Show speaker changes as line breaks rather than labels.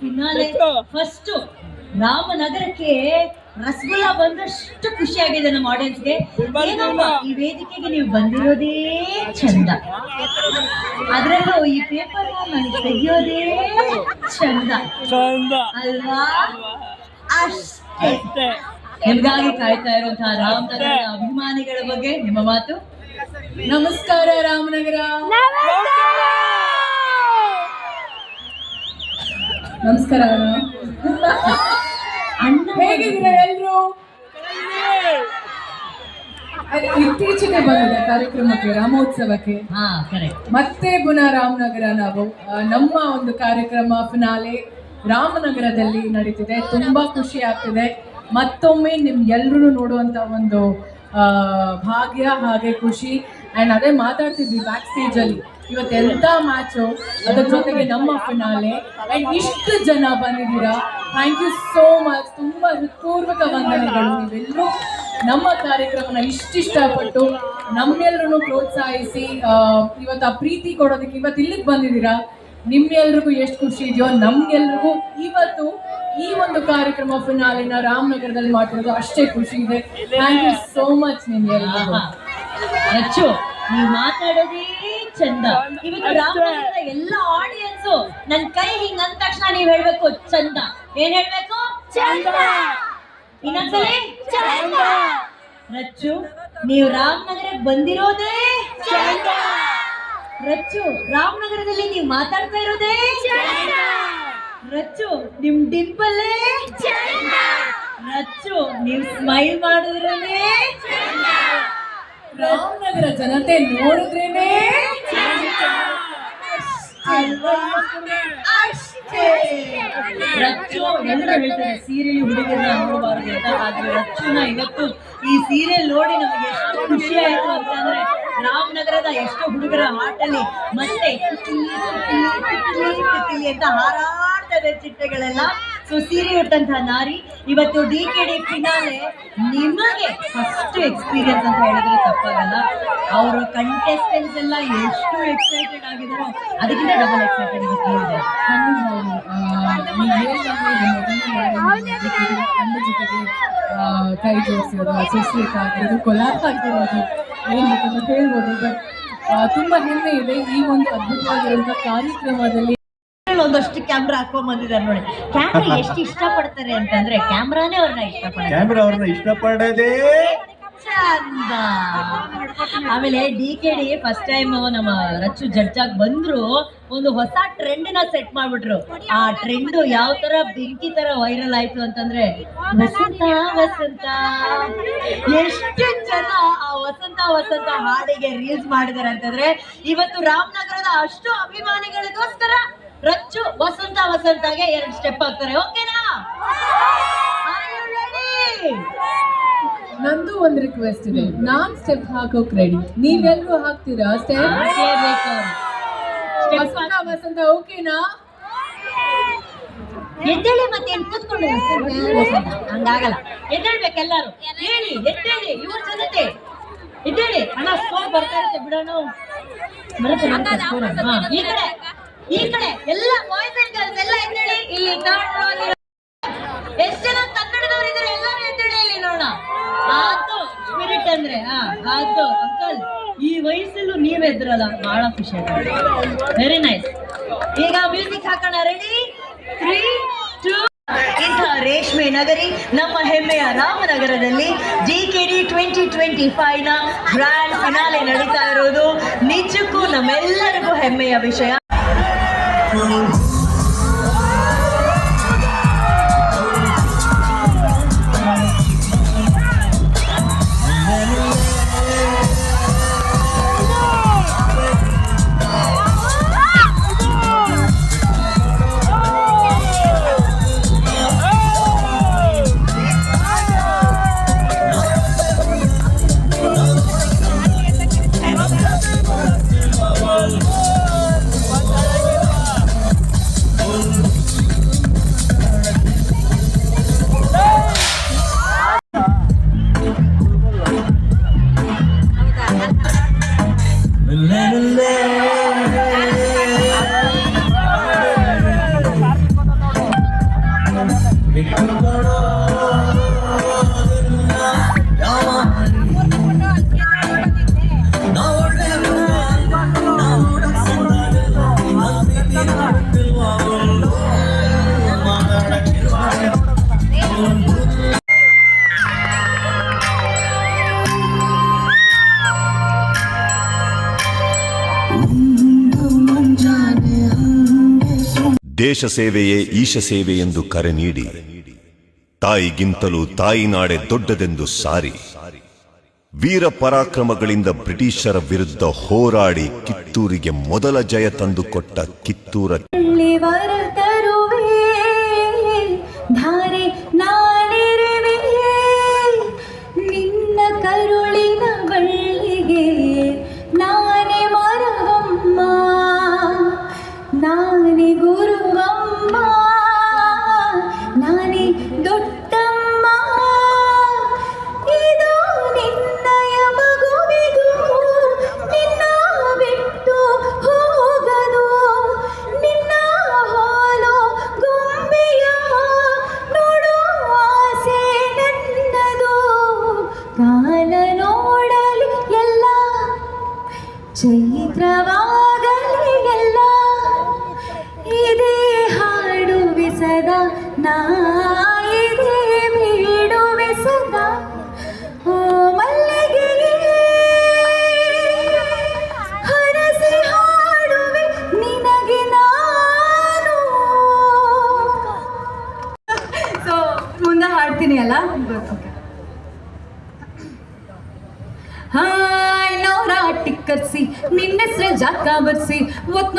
Finale first ರಾಮನಗರಕ್ಕೆ rasgulla ಬಂದಷ್ಟು ಖುಷಿಯಾಗಿದೆ ನಮ್ಮ ಆಡಿಯನ್ಸ್ಗೆ. ಈ ವೇದಿಕೆಗೆ ನೀವು ಬಂದಿರೋದೇ ಚಂದ, ಅದ್ರಲ್ಲೂ ಈ ಪೇಪರ್ ನನಗೆ ತೆಗಿಯೋದೇ ಚಂದ ಅಲ್ವಾ? ಅಷ್ಟೇ. ನಿಮ್ಗಾಗಿ ಕಾಯ್ತಾ ಇರುವಂತಹ ರಾಮನಗರ ಅಭಿಮಾನಿಗಳ ಬಗ್ಗೆ ನಿಮ್ಮ ಮಾತು.
ನಮಸ್ಕಾರ ರಾಮನಗರ. ನಮಸ್ಕಾರ ಅಣ್ಣ, ಹೇಗಿದ್ದೀರಾ ಎಲ್ರು? ಇತ್ತೀಚೆಗೆ ಬಂದಿದೆ ಕಾರ್ಯಕ್ರಮಕ್ಕೆ, ರಾಮೋತ್ಸವಕ್ಕೆ. ಮತ್ತೆ ಪುನಃ ರಾಮನಗರ ನಾವು ನಮ್ಮ ಒಂದು ಕಾರ್ಯಕ್ರಮ ಫಿನಾಲೆ ರಾಮನಗರದಲ್ಲಿ ನಡೀತಿದೆ. ತುಂಬಾ ಖುಷಿ ಆಗ್ತಿದೆ. ಮತ್ತೊಮ್ಮೆ ನಿಮ್ ಎಲ್ರು ನೋಡುವಂತ ಒಂದು ಭಾಗ್ಯ ಹಾಗೆ ಖುಷಿ. ಅಂಡ್ ಅದೇ ಮಾತಾಡ್ತಿದ್ವಿ ಬ್ಯಾಕ್ ಸ್ಟೇಜ್ ಅಲ್ಲಿ, ಇವತ್ತೆಂತ ಮ್ಯಾಚು, ಅದ್ರ ಜೊತೆಗೆ ನಮ್ಮ ಫಿನಾಲೆ. ಅಂಡ್ ಇಷ್ಟು ಜನ ಬಂದಿದ್ದೀರಾ, ಥ್ಯಾಂಕ್ ಯು ಸೋ ಮಚ್. ತುಂಬಾ ಹೃತ್ಪೂರ್ವಕ ವಂದನೆಗಳು. ನೀವೆಲ್ಲರೂ ನಮ್ಮ ಕಾರ್ಯಕ್ರಮನ ಇಷ್ಟಪಟ್ಟು ನಮ್ಮೆಲ್ಲರೂ ಪ್ರೋತ್ಸಾಹಿಸಿ ಇವತ್ತು ಆ ಪ್ರೀತಿ ಕೊಡೋದಕ್ಕೆ ಇವತ್ತು ಇಲ್ಲಿಗೆ ಬಂದಿದ್ದೀರಾ. ನಿಮ್ಮೆಲ್ರಿಗೂ ಎಷ್ಟು ಖುಷಿ ಇದೆಯೋ ನಮ್ಗೆಲ್ರಿಗೂ ಇವತ್ತು ಈ ಒಂದು ಕಾರ್ಯಕ್ರಮ ಫಿನಾಲಿನ ರಾಮನಗರದಲ್ಲಿ ಮಾಡ್ತಿರೋದು ಅಷ್ಟೇ ಖುಷಿ ಇದೆ. ಥ್ಯಾಂಕ್ ಯು ಸೋ ಮಚ್ ನಿಮ್ಗೆಲ್ಲರಿಗೂ.
ಅಚ್ಚು, ನೀವು ಮಾತಾಡೋದೇ ಚಂದ. ಇವತ್ತು ರಾಮನಗರದ ಎಲ್ಲ ಆಡಿಯನ್ಸ್ ನನ್ ಕೈ ಹಿಂಗ್ ಅಂದ ತಕ್ಷಣ ನೀವ್ ಹೇಳ್ಬೇಕು ಚಂದ. ಏನ್ ಹೇಳ್ಬೇಕು? ಚಂದ. ಇನ್ನೊಂದ್ಸಲಿ ಚಂದ. ರಚ್ಚು, ನೀವು ರಾಮನಗರಕ್ಕೆ ಬಂದಿರೋದೇ ಚಂದ. ರಚ್ಚು, ರಾಮನಗರದಲ್ಲಿ ನೀವು ಮಾತಾಡ್ತಾ ಇರೋದೇ ಚಂದ. ರಚ್ಚು, ನಿಮ್ ಡಿಂಪಲ್ಲೇ ಚಂದ. ರಚ್ಚು, ನೀವು ಸ್ಮೈಲ್ ಮಾಡಿದ್ರೇ ಚಂದ.
ರಾಮನಗರ ಜನತೆ ನೋಡಿದ್ರೇನೆ
ರಚ್ಚು ಎಲ್ಲರೂ ಹೇಳ್ತಾರೆ ಸೀರಿಯಲ್ ಹುಡುಗರನ್ನ ನೋಡಬಾರದು ಅಂತ. ಆದ್ರೆ ರಚ್ಚುನ ಇವತ್ತು ಈ ಸೀರಿಯಲ್ ನೋಡಿ ನಮಗೆ ಎಷ್ಟು ಖುಷಿ ಆಯ್ತು ಅಂತಂದ್ರೆ, ರಾಮನಗರದ ಎಷ್ಟು ಹುಡುಗರ ಆಟಲ್ಲಿ ಮತ್ತೆ ಕಿತ್ತಿಲಿ ಅಂತ ಹಾರಾಡ್ತದೆ ಚಿಟ್ಟೆಗಳೆಲ್ಲ. ಸೊ ಸೀರೆ ಉಟ್ಟಂತಹ ನಾರಿ ಇವತ್ತು DKD ಫಿನಾಲೆ ನಿಮಗೆ ಫಸ್ಟ್ ಎಕ್ಸ್ಪೀರಿಯನ್ಸ್ ಅಂತ ಹೇಳಿದ್ರೆ ತಪ್ಪಾಗಲ್ಲ. ಅವರು ಕಂಟೆಸ್ಟೆಂಟ್ಸ್ ಎಲ್ಲ ಎಷ್ಟು ಎಕ್ಸೈಟೆಡ್ ಆಗಿದಾರೋ ಅದಕ್ಕಿಂತ ಡಬಲ್ ಎಕ್ಸೈಟೆಡ್ ಇವತ್ತು ಇದೆ.
ತಂಡ ಜೊತೆಗೆ ಕೈ ಜೋಡಿಸಿರೋದು, ಅಸೋಸಿಯೇಟ್ ಆಗಿರೋದು, ಕೊಲಾಬ್ ಆಗಿರೋದು, ಏನು ಬೇಕಂತ ಹೇಳ್ಬೋದು. ಬಟ್ ತುಂಬಾ ಹೆಮ್ಮೆ ಇದೆ ಈ ಒಂದು ಅದ್ಭುತವಾಗಿರುವಂಥ ಕಾರ್ಯಕ್ರಮದಲ್ಲಿ.
ಒಂದಷ್ಟು ಕ್ಯಾಮ್ರಾ ಹಾಕೊಂಡ್ ಬಂದಿದ್ದಾರೆ ನೋಡಿ. ಕ್ಯಾಮ್ರಾ ಎಷ್ಟು ಇಷ್ಟಪಡ್ತಾರೆ ಅಂತಂದ್ರೆ ಕ್ಯಾಮ್ರಾನೇ ಅವ್ರನ್ನ ಇಷ್ಟಪಡೋದೇ ಚಂದ. ಆಮೇಲೆ DKD ಫಸ್ಟ್ ಟೈಮ್ ನಮ್ಮ ರಚ್ಚು ಜಡ್ಜ್ ಆಗಿ ಬಂದ್ರು, ಒಂದು ಹೊಸ ಟ್ರೆಂಡ್ ನ ಸೆಟ್ ಮಾಡ್ಬಿಟ್ರು. ಆ ಟ್ರೆಂಡ್ ಯಾವ ತರ ಬೆಂಕಿ ತರ ವೈರಲ್ ಆಯ್ತು ಅಂತಂದ್ರೆ, ವಸಂತ ವಸಂತ. ಎಷ್ಟು ಜನ ಆ ವಸಂತ ವಸಂತ ಹಾಡಿಗೆ ರೀಲ್ಸ್ ಮಾಡಿದಾರೆ ಅಂತಂದ್ರೆ, ಇವತ್ತು ರಾಮನಗರದ ಅಷ್ಟು ಅಭಿಮಾನಿಗಳಿಗೋಸ್ಕರ ರಚ್ಚು ವಸಂತ ವಸಂತಗೆ 2 ಸ್ಟೆಪ್ ಹಾಕ್ತಾರೆ. ಓಕೆನಾ?
ನಂದು ಒಂದು ರಿಕ್ವೆಸ್ಟ್ ಇದೆ, ನಾನ್ ಸ್ಟೆಪ್ ಹಾಕೋಕ್ ರೆಡಿ, ನೀವೆಲ್ಲರೂ ಹಾಕ್ತೀರಾ ಸ್ಟೆಪ್? ವಸಂತ ವಸಂತ ಓಕೆನಾ?
ಎದ್ದೇಳಿ, ಮತ್ತೆ ಕೂತ್ಕೊಂಡು ಹಂಗಾಗಲ್ಲ. ಎದ್ದೇಳ್ಬೇಕು ಎಲ್ಲಾರು, ಹೇಳಿ ಎದ್ದೇಳಿ, ಇವ್ರ ಜನತೆ ಎದ್ದೇಳಿ. ಅಣ್ಣ ಸ್ಕೋರ್ ಬರ್ತಾ ಇರುತ್ತೆ ಬಿಡೋಣ, ಬರುತ್ತೆ. ಈ ಕಡೆ ಎಲ್ಲ ಬಾಯ್ಸ್ ಅಂಡ್ ಗರ್ಲ್ಸ್ ಎಲ್ಲ ಎದ್ದೇಳಿ. ಇಲ್ಲಿ ಎಷ್ಟು ಜನ ಕನ್ನಡದವರು ಇದ್ದಾರೆ, ಎಲ್ಲರೂ ಎದ್ದೇಳಿ ಇಲ್ಲಿ ನೋಡೋಣ. ಆತು ಸ್ಪಿರಿಟ್ ಅಂದ್ರೆ ಆತು. ಅಂಕಲ್, ಈ ವಯಸ್ಸಲ್ಲೂ ನೀವ್ ಎದ್ರಲ್ಲ, ಬಹಳ ಖುಷಿ ಆಯ್ತು. Very nice. ಈಗ ಮ್ಯೂಸಿಕ್ ಹಾಕೋಣ. ರೆಡಿ? 3, 2. ಇಂಥ ರೇಷ್ಮೆ ನಗರಿ ನಮ್ಮ ಹೆಮ್ಮೆಯ ರಾಮನಗರದಲ್ಲಿ DKD 2025 ನ ಗ್ರ್ಯಾಂಡ್ ಫಿನಾಲೆ ನಡೀತಾ ಇರೋದು ನಿಜಕ್ಕೂ ನಮ್ಮೆಲ್ಲರಿಗೂ ಹೆಮ್ಮೆಯ ವಿಷಯ.
ದೇಶ ಸೇವೆಯೇ ಈಶ ಸೇವೆ ಎಂದು ಕರೆ ನೀಡಿ ತಾಯಿಗಿಂತಲೂ ತಾಯಿನಾಡೆ ದೊಡ್ಡದೆಂದು ಸಾರಿ ವೀರ ಪರಾಕ್ರಮಗಳಿಂದ ಬ್ರಿಟಿಷರ ವಿರುದ್ಧ ಹೋರಾಡಿ ಕಿತ್ತೂರಿಗೆ ಮೊದಲ ಜಯ ತಂದುಕೊಟ್ಟ ಕಿತ್ತೂರ
ಧಾರೆ ನಾನಿರುವೆ ನಿನ್ನ ಕರುಳಿನ ಬಳ್ಳಿಗೆ ನಾನೇ ಮರವಮ್ಮ ನಾನೇ ಗುರುವಮ್ಮ ನಾನೇ ದೊಡ್ಡಮ್ಮ ಇದು ನಿನ್ನಯ ಮಗುವಿದು ನಿನ್ನ ಬಿಟ್ಟು ಹೋಗದು ನಿನ್ನ ಹಾಲು ಗೊಂಬೆಯ ನೋಡುವ ಆಸೆ ನನ್ನದು ಕಾಲ ನೋಡಲಿ ಎಲ್ಲ ಚೈತ್ರವಾಗಲಿ ಎಲ್ಲ ಇದೇ ಹಾಡುವೆ ಸದಾ ನಾ ಇದೇ ಬೀಡುವೆ ಸದಾ ಓ ಮಲ್ಲಿಗೆ ಹರಸಿ ಹಾಡುವೆ ನಿನಗೆ ನಾನು ಸೊ ಮುಂದೆ ಹಾಡ್ತೀನಿ ಅಲ್ಲ ಹಾಯ್ ನೋರಾಟಿ ಕರ್ಸಿ ನಿನ್ನ ಹೆಸ್ರೆ ಜಾಕ ಬರ್ಸಿ ಒತ್